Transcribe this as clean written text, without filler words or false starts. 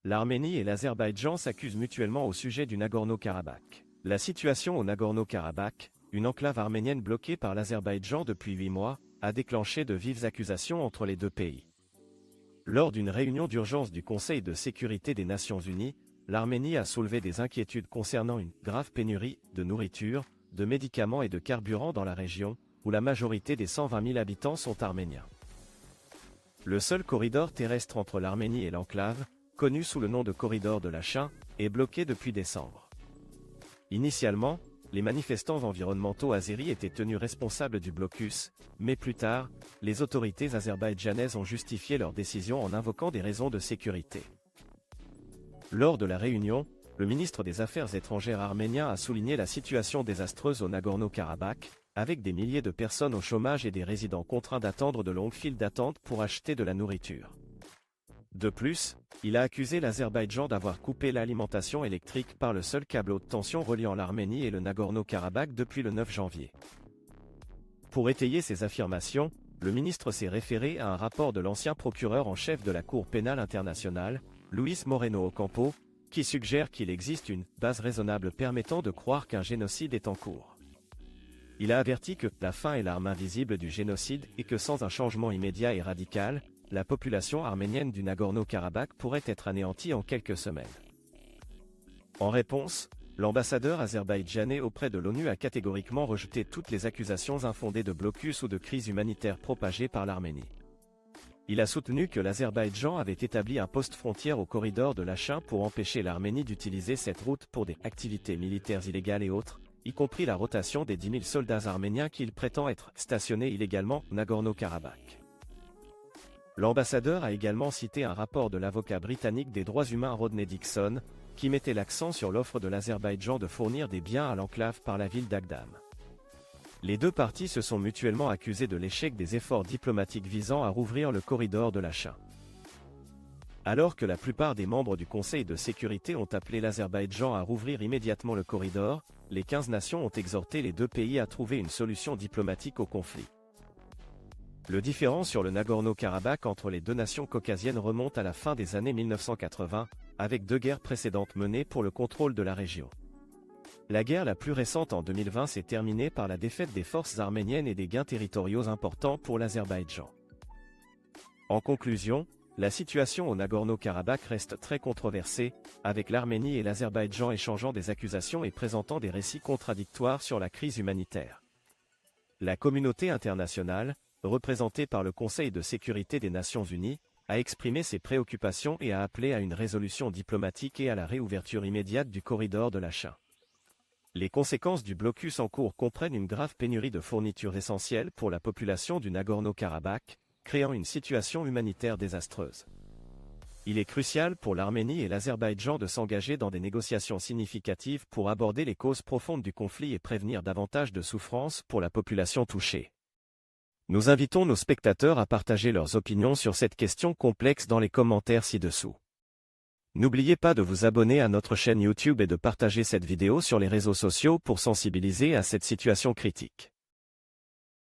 l'Arménie et l'Azerbaïdjan s'accusent mutuellement au sujet du Nagorno-Karabakh. La situation au Nagorno-Karabakh, une enclave arménienne bloquée par l'Azerbaïdjan depuis 8 mois, a déclenché de vives accusations entre les deux pays. Lors d'une réunion d'urgence du Conseil de sécurité des Nations Unies, l'Arménie a soulevé des inquiétudes concernant une grave pénurie de nourriture, de médicaments et de carburant dans la région, où la majorité des 120 000 habitants sont arméniens. Le seul corridor terrestre entre l'Arménie et l'enclave, connu sous le nom de corridor de Lachin, est bloqué depuis décembre. Initialement, les manifestants environnementaux azéris étaient tenus responsables du blocus, mais plus tard, les autorités azerbaïdjanaises ont justifié leur décision en invoquant des raisons de sécurité. Lors de la réunion, le ministre des Affaires étrangères arménien a souligné la situation désastreuse au Nagorno-Karabakh, avec des milliers de personnes au chômage et des résidents contraints d'attendre de longues files d'attente pour acheter de la nourriture. De plus, il a accusé l'Azerbaïdjan d'avoir coupé l'alimentation électrique par le seul câble haute tension reliant l'Arménie et le Nagorno-Karabakh depuis le 9 janvier. Pour étayer ces affirmations, le ministre s'est référé à un rapport de l'ancien procureur en chef de la Cour pénale internationale, Luis Moreno Ocampo, qui suggère qu'il existe une base raisonnable permettant de croire qu'un génocide est en cours. Il a averti que la faim est l'arme invisible du génocide et que sans un changement immédiat et radical, la population arménienne du Nagorno-Karabakh pourrait être anéantie en quelques semaines. En réponse, l'ambassadeur azerbaïdjanais auprès de l'ONU a catégoriquement rejeté toutes les accusations infondées de blocus ou de crise humanitaire propagées par l'Arménie. Il a soutenu que l'Azerbaïdjan avait établi un poste frontière au corridor de Lachin pour empêcher l'Arménie d'utiliser cette route pour des activités militaires illégales et autres, y compris la rotation des 10 000 soldats arméniens qu'il prétend être stationnés illégalement au Nagorno-Karabakh. L'ambassadeur a également cité un rapport de l'avocat britannique des droits humains Rodney Dixon, qui mettait l'accent sur l'offre de l'Azerbaïdjan de fournir des biens à l'enclave par la ville d'Agdam. Les deux parties se sont mutuellement accusées de l'échec des efforts diplomatiques visant à rouvrir le corridor de Lachin. Alors que la plupart des membres du Conseil de sécurité ont appelé l'Azerbaïdjan à rouvrir immédiatement le corridor, les 15 nations ont exhorté les deux pays à trouver une solution diplomatique au conflit. Le différend sur le Nagorno-Karabakh entre les deux nations caucasiennes remonte à la fin des années 1980, avec deux guerres précédentes menées pour le contrôle de la région. La guerre la plus récente en 2020 s'est terminée par la défaite des forces arméniennes et des gains territoriaux importants pour l'Azerbaïdjan. En conclusion, la situation au Nagorno-Karabakh reste très controversée, avec l'Arménie et l'Azerbaïdjan échangeant des accusations et présentant des récits contradictoires sur la crise humanitaire. La communauté internationale, représentée par le Conseil de sécurité des Nations Unies, a exprimé ses préoccupations et a appelé à une résolution diplomatique et à la réouverture immédiate du corridor de Lachin. Les conséquences du blocus en cours comprennent une grave pénurie de fournitures essentielles pour la population du Nagorno-Karabakh, créant une situation humanitaire désastreuse. Il est crucial pour l'Arménie et l'Azerbaïdjan de s'engager dans des négociations significatives pour aborder les causes profondes du conflit et prévenir davantage de souffrances pour la population touchée. Nous invitons nos spectateurs à partager leurs opinions sur cette question complexe dans les commentaires ci-dessous. N'oubliez pas de vous abonner à notre chaîne YouTube et de partager cette vidéo sur les réseaux sociaux pour sensibiliser à cette situation critique.